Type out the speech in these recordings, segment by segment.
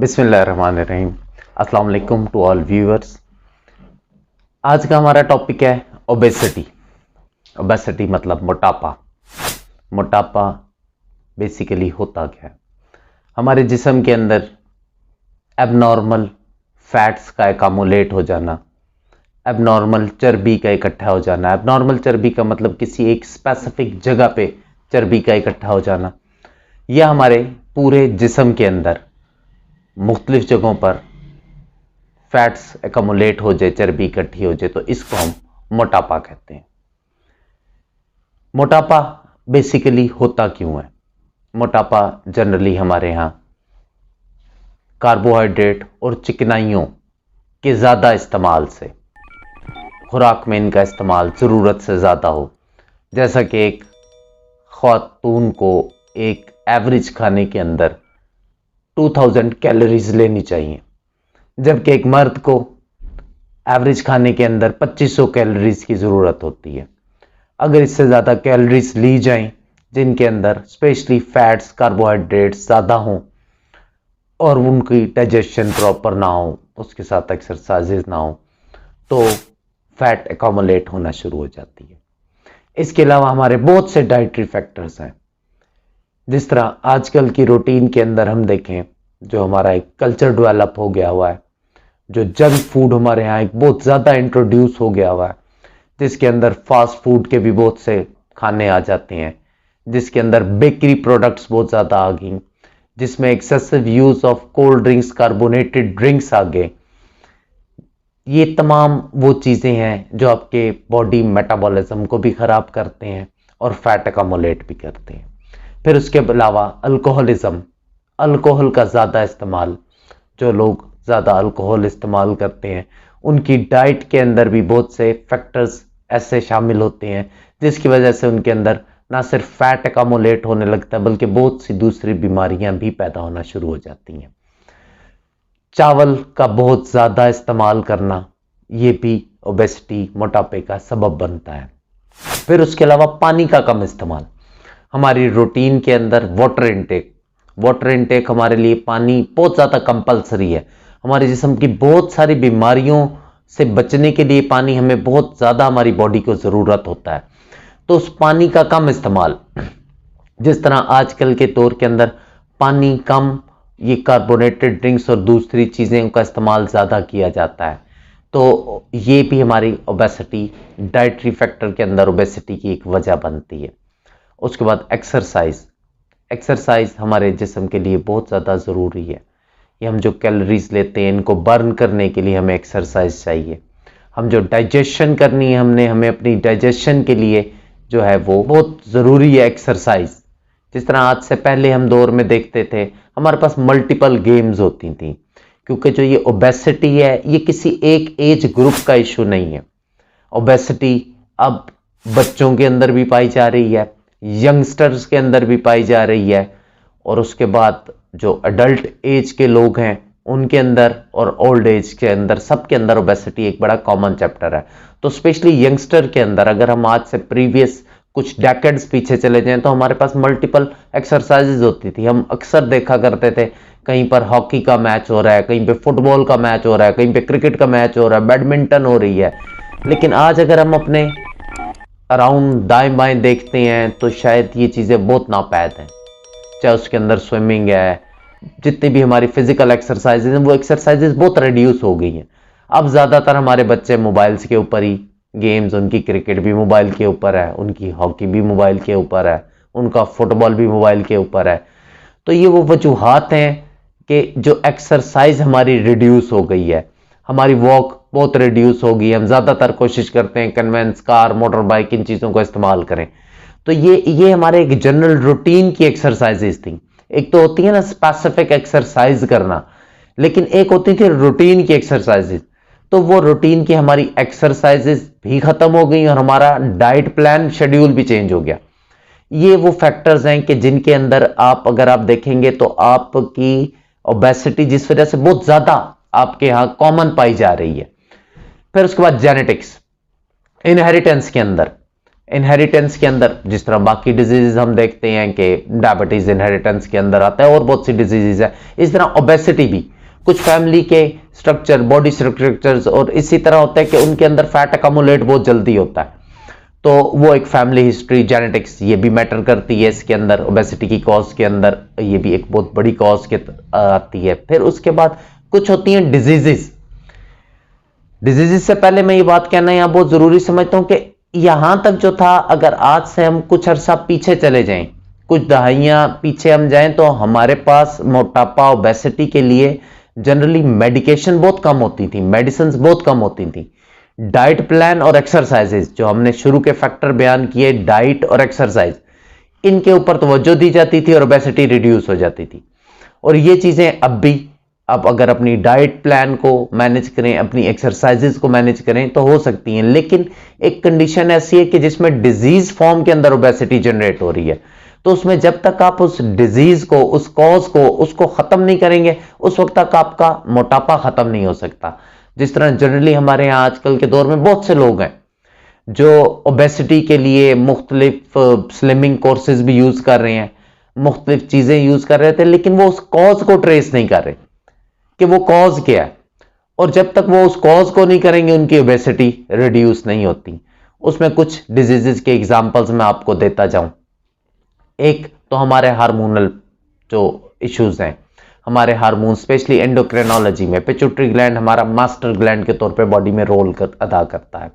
बिस्मिल्लाहिर्रहमानिर्रहीम। अस्सलाम वालेकुम टू ऑल व्यूअर्स। आज का हमारा टॉपिक है ओबेसिटी। ओबेसिटी मतलब मोटापा। मोटापा बेसिकली होता क्या है? हमारे जिस्म के अंदर एबनॉर्मल फैट्स का एकमुलेट हो जाना, एबनॉर्मल चर्बी का इकट्ठा हो जाना। एबनॉर्मल चर्बी का मतलब किसी एक स्पेसिफिक जगह पे चर्बी का इकट्ठा हो जाना, यह हमारे पूरे जिस्म के अंदर मुख्तलिफ जगहों पर फैट्स एकमुलेट हो जाए, चर्बी इकट्ठी हो जाए, तो इसको हम मोटापा कहते हैं। मोटापा बेसिकली होता क्यों है? मोटापा जनरली हमारे यहाँ कार्बोहाइड्रेट और चिकनाइयों के ज़्यादा इस्तेमाल से, खुराक में इनका इस्तेमाल ज़रूरत से ज़्यादा हो। जैसा कि एक ख़ातून को एक एवरेज खाने के अंदर 2000 कैलोरीज लेनी चाहिए, जबकि एक मर्द को एवरेज खाने के अंदर 2500 कैलोरीज की ज़रूरत होती है। अगर इससे ज़्यादा कैलोरीज ली जाएं, जिनके अंदर स्पेशली फैट्स, कार्बोहाइड्रेट्स ज़्यादा हों और उनकी डाइजेशन प्रॉपर ना हो, उसके साथ एक्सरसाइजेज ना हो, तो फैट एकमुलेट होना शुरू हो जाती है। इसके अलावा हमारे बहुत से डाइटरी फैक्टर्स हैं। जिस तरह आजकल की रूटीन के अंदर हम देखें, जो हमारा एक कल्चर डेवलप हो गया हुआ है, जो जंक फूड हमारे यहाँ एक बहुत ज़्यादा इंट्रोड्यूस हो गया हुआ है, जिसके अंदर फास्ट फूड के भी बहुत से खाने आ जाते हैं, जिसके अंदर बेकरी प्रोडक्ट्स बहुत ज़्यादा आ गई, जिसमें excessive use of cold drinks, carbonated drinks आ गए। ये तमाम वो चीज़ें हैं जो आपके बॉडी मेटाबॉलिज्म को भी ख़राब करते हैं और फैट एकमुलेट भी करते हैं। फिर उसके अलावा अल्कोहलिज्म, अल्कोहल का ज़्यादा इस्तेमाल, जो लोग ज़्यादा अल्कोहल इस्तेमाल करते हैं, उनकी डाइट के अंदर भी बहुत से फैक्टर्स ऐसे शामिल होते हैं जिसकी वजह से उनके अंदर ना सिर्फ फैट एकमुलेट होने लगता है, बल्कि बहुत सी दूसरी बीमारियां भी पैदा होना शुरू हो जाती हैं। चावल का बहुत ज़्यादा इस्तेमाल करना, ये भी ओबेसिटी, मोटापे का सबब बनता है। फिर उसके अलावा पानी का कम इस्तेमाल, हमारी रूटीन के अंदर वाटर इनटेक हमारे लिए पानी बहुत ज़्यादा कंपलसरी है। हमारे जिस्म की बहुत सारी बीमारियों से बचने के लिए पानी हमें बहुत ज़्यादा, हमारी बॉडी को ज़रूरत होता है। तो उस पानी का कम इस्तेमाल, जिस तरह आजकल के दौर के अंदर पानी कम, ये कार्बोनेटेड ड्रिंक्स और दूसरी चीज़ें का इस्तेमाल ज़्यादा किया जाता है, तो ये भी हमारी ओबेसिटी, डाइटरी फैक्टर के अंदर ओबेसिटी की एक वजह बनती है। उसके बाद एक्सरसाइज हमारे जिस्म के लिए बहुत ज़्यादा ज़रूरी है। ये हम जो कैलोरीज लेते हैं, इनको बर्न करने के लिए हमें एक्सरसाइज चाहिए। हम जो डाइजेशन करनी है, हमें अपनी डाइजेशन के लिए जो है वो बहुत ज़रूरी है एक्सरसाइज। जिस तरह आज से पहले हम दौर में देखते थे, हमारे पास मल्टीपल गेम्स होती थी, क्योंकि जो ये ओबेसिटी है, ये किसी एक एज ग्रुप का इशू नहीं है। ओबेसिटी अब बच्चों के अंदर भी पाई जा रही है, यंगस्टर्स के अंदर भी पाई जा रही है, और उसके बाद जो अडल्ट एज के लोग हैं उनके अंदर, और ओल्ड एज के अंदर, सबके अंदर ओबेसिटी एक बड़ा कॉमन चैप्टर है। तो स्पेशली यंगस्टर के अंदर, अगर हम आज से प्रीवियस कुछ डेकेड्स पीछे चले जाएं, तो हमारे पास मल्टीपल एक्सरसाइजेज होती थी। हम अक्सर देखा करते थे, कहीं पर हॉकी का मैच हो रहा है, कहीं पे फुटबॉल का मैच हो रहा है, कहीं पे क्रिकेट का मैच हो रहा है, बैडमिंटन हो रही है। लेकिन आज अगर हम अपने अराउंड दाएं बाएं देखते हैं, तो शायद ये चीज़ें बहुत नापैद हैं। चाहे उसके अंदर स्विमिंग है, जितनी भी हमारी फिजिकल एक्सरसाइजेज हैं, वो एक्सरसाइजेज बहुत रिड्यूस हो गई हैं। अब ज़्यादातर हमारे बच्चे मोबाइल्स के ऊपर ही गेम्स, उनकी क्रिकेट भी मोबाइल के ऊपर है, उनकी हॉकी भी मोबाइल के ऊपर है, उनका फुटबॉल भी मोबाइल के ऊपर है। तो ये वो वजूहात हैं कि जो एक्सरसाइज हमारी रिड्यूस हो गई है, हमारी वॉक बहुत रिड्यूस हो गई है। हम ज़्यादातर कोशिश करते हैं कन्वेंस, कार, मोटर बाइक, इन चीज़ों को इस्तेमाल करें। तो ये हमारे एक जनरल रूटीन की एक्सरसाइजेज थी। एक तो होती है ना स्पेसिफिक एक्सरसाइज करना, लेकिन एक होती थी रूटीन की एक्सरसाइजेज। तो वो रूटीन की हमारी एक्सरसाइजेज भी खत्म हो गई और हमारा डाइट प्लान, शेड्यूल भी चेंज हो गया। ये वो फैक्टर्स हैं कि जिनके अंदर अगर आप देखेंगे, तो आपकी ओबेसिटी जिस वजह से बहुत ज्यादा आपके यहां कॉमन पाई जा रही है। फिर उसके बाद जेनेटिक्स, इनहेरिटेंस के अंदर, इनहेरिटेंस के अंदर जिस तरह बाकी डिजीजेज हम देखते हैं कि डायबिटीज इनहेरिटेंस के अंदर आता है और बहुत सी डिजीजेज है, इस तरह ओबेसिटी भी कुछ फैमिली के स्ट्रक्चर, बॉडी स्ट्रक्चर्स और इसी तरह होता है कि उनके अंदर फैट अकमुलेट बहुत जल्दी होता है, तो वो एक फैमिली हिस्ट्री, जेनेटिक्स, ये भी मैटर करती है इसके अंदर। ओबेसिटी की कॉज के अंदर ये भी एक बहुत बड़ी कॉज के आती है। फिर उसके बाद कुछ होती हैं डिजीजेस। डिजीजेस से पहले मैं ये बात कहना यहाँ बहुत जरूरी समझता हूं कि यहां तक जो था, अगर आज से हम कुछ अरसा पीछे चले जाएं, कुछ दहाइयां पीछे हम जाएं, तो हमारे पास मोटापा, ओबेसिटी के लिए जनरली मेडिकेशन बहुत कम होती थी, मेडिसिन बहुत कम होती थी। डाइट प्लान और एक्सरसाइजेज, जो हमने शुरू के फैक्टर बयान किए, डाइट और एक्सरसाइज, इनके ऊपर तवज्जो दी जाती थी और ओबेसिटी रिड्यूस हो जाती थी। और ये चीजें अब भी, आप अगर अपनी डाइट प्लान को मैनेज करें, अपनी एक्सरसाइजेज को मैनेज करें तो हो सकती हैं, लेकिन एक कंडीशन ऐसी है कि जिसमें डिजीज फॉर्म के अंदर ओबेसिटी जनरेट हो रही है, तो उसमें जब तक आप उस डिजीज को, उस कॉज को, उसको खत्म नहीं करेंगे, उस वक्त तक आपका मोटापा खत्म नहीं हो सकता। जिस तरह जनरली हमारे यहाँ आजकल के दौर में बहुत से लोग हैं जो ओबेसिटी के लिए मुख्तलिफ स्लिमिंग कोर्सेज भी यूज कर रहे हैं, मुख्तलिफ चीजें यूज कर रहे थे, लेकिन वो उस कॉज को ट्रेस नहीं कर रहे कि वो कॉज क्या है, और जब तक वो उस कॉज को नहीं करेंगे उनकी ओबेसिटी रिड्यूस नहीं होती। उसमें कुछ डिजीजेस के एग्जांपल्स मैं आपको देता जाऊं। एक तो हमारे हार्मोनल जो इश्यूज हैं, हमारे हार्मोन, स्पेशली एंडोक्रिनोलॉजी में पिट्यूटरी ग्लैंड हमारा मास्टर ग्लैंड के तौर पे बॉडी में रोल अदा करता है।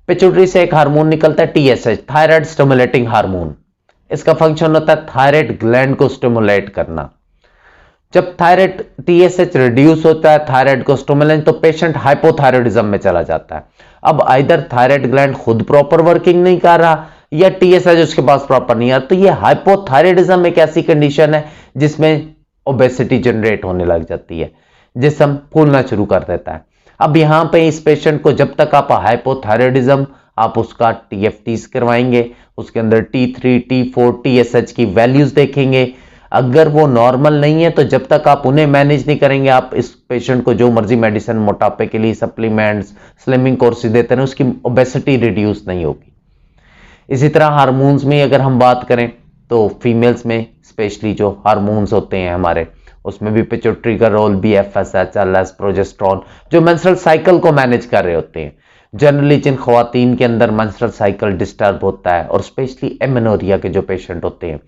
पिट्यूटरी से एक हार्मोन निकलता है TSH, थायराइड स्टिमुलेटिंग हार्मोन। इसका फंक्शन होता है थायराइड ग्लैंड को स्टिमुलेट करना। जब थायराइड TSH रिड्यूस होता है, थायराइड को स्टिमुलेट, तो पेशेंट हाइपोथायराइडिज्म में चला जाता है। अब आइदर थायराइड ग्लैंड खुद प्रॉपर वर्किंग नहीं कर रहा या TSH उसके पास प्रॉपर नहीं आ रहा, तो ये हाइपोथायराइडिज्म एक ऐसी कंडीशन है जिसमें ओबेसिटी जनरेट होने लग जाती है, जिस्म फूलना शुरू कर देता है। अब यहां पे इस पेशेंट को जब तक आप हाइपोथायराइडिज्म, आप उसका TFTs करवाएंगे, उसके अंदर T3, T4, TSH की वैल्यूज देखेंगे, अगर वो नॉर्मल नहीं है तो जब तक आप उन्हें मैनेज नहीं करेंगे, आप इस पेशेंट को जो मर्जी मेडिसिन, मोटापे के लिए सप्लीमेंट्स, स्लिमिंग कोर्सेज देते हैं, उसकी ओबेसिटी रिड्यूस नहीं होगी। इसी तरह हार्मोन्स में अगर हम बात करें तो फीमेल्स में स्पेशली जो हार्मोन्स होते हैं हमारे, उसमें भी पिट्यूटरी का रोल, BFSH, LS, प्रोजेस्टेरोन, जो मेंस्ट्रुअल साइकिल को मैनेज कर रहे होते हैं। जनरली जिन खवातीन के अंदर मेंस्ट्रुअल साइकिल डिस्टर्ब होता है, और स्पेशली एमेनोरिया के जो पेशेंट होते हैं,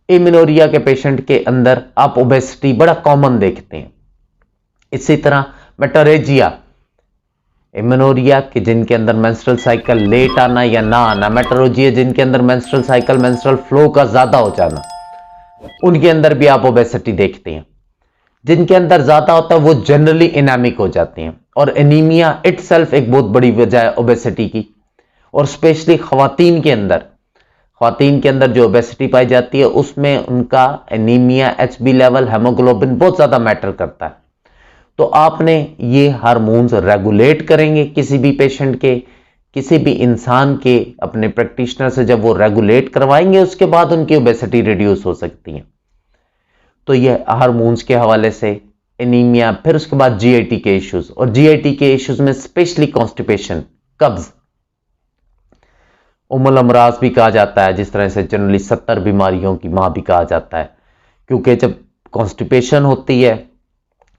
एमेनोरिया के पेशेंट के अंदर आप ओबेसिटी बड़ा कॉमन देखते हैं। इसी तरह मेटोरेजिया, एमेनोरिया के जिनके अंदर मेंस्ट्रुअल साइकिल लेट आना या ना आना, मेटोरेजिया जिनके अंदर मेंस्ट्रुअल साइकिल, मेंस्ट्रुअल फ्लो का ज्यादा हो जाना, उनके अंदर भी आप ओबेसिटी देखते हैं। जिनके अंदर ज्यादा होता है वो जनरली एनीमिक हो जाते हैं, और एनीमिया इटसेल्फ एक बहुत बड़ी वजह है ओबेसिटी की। और स्पेशली खवातीन के अंदर जो ओबेसिटी पाई जाती है उसमें उनका एनीमिया, HB लेवल, हेमोग्लोबिन बहुत ज्यादा मैटर करता है। तो आपने ये हार्मोन्स रेगुलेट करेंगे किसी भी पेशेंट के, किसी भी इंसान के, अपने प्रैक्टिशनर से जब वो रेगुलेट करवाएंगे उसके बाद उनकी ओबेसिटी रिड्यूस हो सकती है। तो ये हार्मोन्स के हवाले से एनीमिया। फिर उसके बाद GIT के इश्यूज, और GIT के इश्यूज में स्पेशली कॉन्स्टिपेशन, कब्ज, उमुल अमराज भी कहा जाता है, जिस तरह से जनरली 70 बीमारियों की मां भी कहा जाता है, क्योंकि जब कॉन्स्टिपेशन होती है,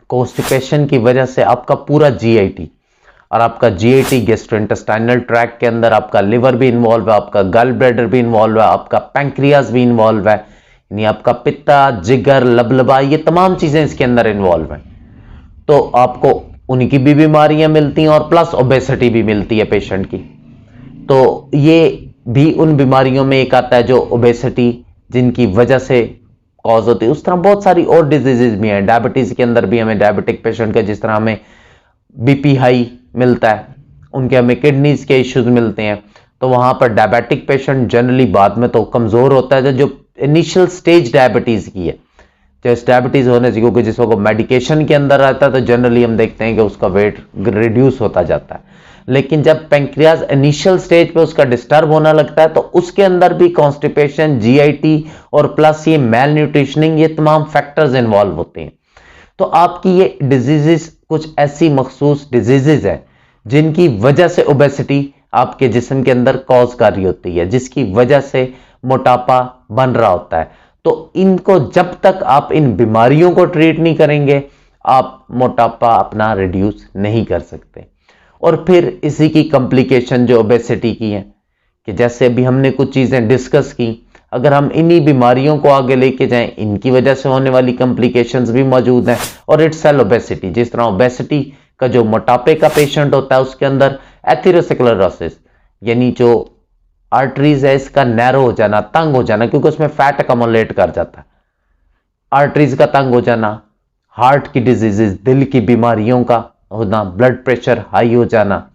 कॉन्स्टिपेशन की वजह से आपका पूरा GIT, और आपका GIT गैस्ट्रोइंटेस्टाइनल ट्रैक्ट के अंदर आपका लिवर भी इन्वॉल्व है, आपका गल ब्लैडर भी इन्वॉल्व है, आपका पैंक्रियाज भी इन्वॉल्व है, यानी आपका पित्ता, जिगर, लबलबा, ये तमाम चीजें इसके अंदर इन्वॉल्व हैं। तो आपको उनकी भी बीमारियां मिलती हैं और प्लस ओबेसिटी भी मिलती है पेशेंट की। तो ये भी उन बीमारियों में एक आता है जो ओबेसिटी जिनकी वजह से कॉज होती है। उस तरह बहुत सारी और डिजीजेज भी हैं। डायबिटीज के अंदर भी हमें डायबिटिक पेशेंट का, जिस तरह हमें BP हाई मिलता है, उनके हमें किडनीज के इश्यूज मिलते हैं। तो वहां पर डायबिटिक पेशेंट जनरली बाद में तो कमजोर होता है, जो इनिशियल स्टेज डायबिटीज की है, जैसे डायबिटीज होने से, क्योंकि जिसको मेडिकेशन के अंदर रहता है तो जनरली हम देखते हैं कि उसका वेट रिड्यूस होता जाता है। लेकिन जब पैंक्रियाज इनिशियल स्टेज पे उसका डिस्टर्ब होने लगता है तो उसके अंदर भी कॉन्स्टिपेशन, GIT और प्लस ये मेल न्यूट्रिशनिंग, ये तमाम फैक्टर्स इन्वॉल्व होते हैं। तो आपकी ये डिजीजेस कुछ ऐसी मखसूस डिजीजेस हैं जिनकी वजह से ओबेसिटी आपके जिस्म के अंदर कॉजकारी होती है, जिसकी वजह से मोटापा बन रहा होता है। तो इनको जब तक आप इन बीमारियों को ट्रीट नहीं करेंगे, आप मोटापा अपना रिड्यूस नहीं कर सकते। और फिर इसी की कॉम्प्लिकेशन जो ओबेसिटी की है, कि जैसे अभी हमने कुछ चीजें डिस्कस की, अगर हम इन्हीं बीमारियों को आगे लेके जाएं, इनकी वजह से होने वाली कॉम्प्लिकेशंस भी मौजूद हैं। और इट्स सेल ओबेसिटी, जिस तरह ओबेसिटी का जो मोटापे का पेशेंट होता है उसके अंदर एथेरोस्क्लेरोसिस यानी जो आर्टरीज है इसका नैरो हो जाना, तंग हो जाना, क्योंकि उसमें फैट अकोमोलेट कर जाता है। आर्टरीज का तंग हो जाना, हार्ट की डिजीजेस, दिल की बीमारियों का होना, ब्लड प्रेशर हाई हो जाना,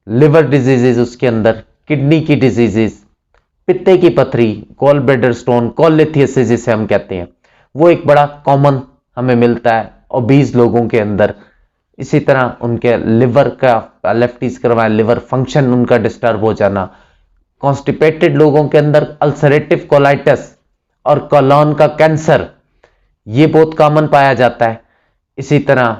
लिवर डिजीजेस उसके अंदर, किडनी की डिजीजेस, पित्ते की पथरी, गॉल ब्लैडर स्टोन, कोलिथियासिस जिसे हम कहते हैं, वो एक बड़ा कॉमन हमें मिलता है ओबीज लोगों के अंदर। इसी तरह उनके लिवर का लेफ्टीज करवाएं, लिवर फंक्शन उनका डिस्टर्ब हो जाना, कॉन्स्टिपेटेड लोगों के अंदर अल्सरेटिव कोलाइटिस और कोलोन का कैंसर, ये बहुत कॉमन पाया जाता है। इसी तरह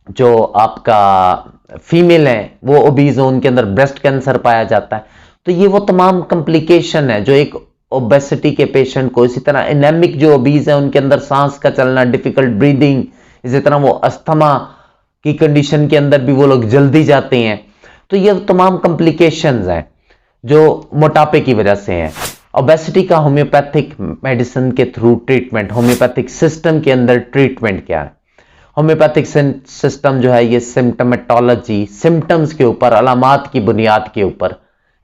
जो आपका फीमेल है वो ओबीज हो, उनके अंदर ब्रेस्ट कैंसर पाया जाता है। तो ये वो तमाम कॉम्प्लिकेशन है जो एक ओबेसिटी के पेशेंट को, इसी तरह एनेमिक जो ओबीज है उनके अंदर सांस का चलना, डिफिकल्ट ब्रीदिंग, इसी तरह वो अस्थमा की कंडीशन के अंदर भी वो लोग जल्दी जाते हैं। तो ये तमाम कॉम्प्लिकेशंस हैं जो मोटापे की वजह से हैं। ओबेसिटी का होम्योपैथिक मेडिसिन के थ्रू ट्रीटमेंट, होम्योपैथिक सिस्टम के अंदर ट्रीटमेंट क्या है? होम्योपैथिक सिस्टम जो है ये सिम्टमेटोलॉजी, सिम्टम्स के ऊपर, अलामात की बुनियाद के ऊपर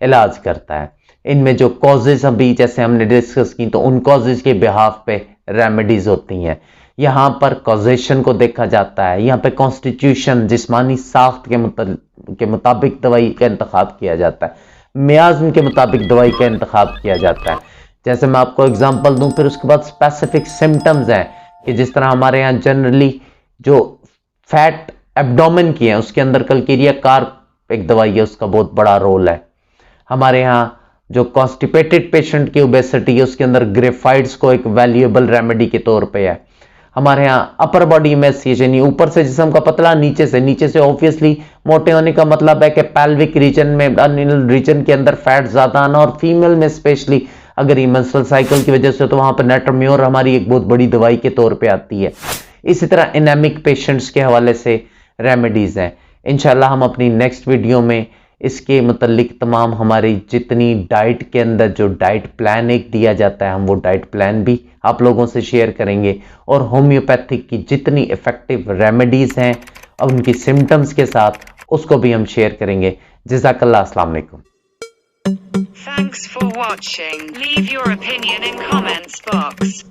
इलाज करता है। इनमें जो कॉजेज अभी जैसे हमने डिस्कस की, तो उन कॉजेज के बिहाफ पे रेमेडीज होती हैं। यहाँ पर कॉजेशन को देखा जाता है, यहाँ पे कॉन्स्टिट्यूशन, जिस्मानी साख्त के मुताबिक दवाई का इंतखाब किया जाता है, मियाज़्म के मुताबिक दवाई का इंतखाब किया जाता है। जैसे मैं आपको एग्जांपल दूं, फिर उसके बाद स्पेसिफिक सिम्टम्स हैं कि जिस तरह हमारे यहाँ जनरली जो फैट एब्डोमेन की है उसके अंदर कल्कीरिया कार्प एक दवाई है, उसका बहुत बड़ा रोल है। हमारे यहाँ जो कॉन्स्टिपेटेड पेशेंट की ओबेसिटी है उसके अंदर ग्रेफाइड्स को एक वैल्यूएबल रेमेडी के तौर पे है। हमारे यहाँ अपर बॉडी एमेसिएशन, ऊपर से जिस्म का पतला, नीचे से ऑब्वियसली मोटे होने का मतलब है कि पैल्विक रीजन में, अनिनल रीजन के अंदर फैट ज्यादा आना, और फीमेल में स्पेशली अगर ये मेंस्ट्रुअल साइकिल की वजह से तो वहां पर नेट्रोम्योर हमारी एक बहुत बड़ी दवाई के तौर पे आती है। इसी तरह एनेमिक पेशेंट्स के हवाले से रेमेडीज हैं। इंशाल्लाह हम अपनी नेक्स्ट वीडियो में इसके मतलब तमाम हमारी जितनी डाइट के अंदर जो डाइट प्लान एक दिया जाता है, हम वो डाइट प्लान भी आप लोगों से शेयर करेंगे, और होम्योपैथिक की जितनी इफेक्टिव रेमेडीज हैं और उनकी सिम्टम्स के साथ उसको भी हम शेयर करेंगे। जज़ाकल्लाह, अस्सलाम वालेकुम। Thanks for watching. Leave your opinion in comments box.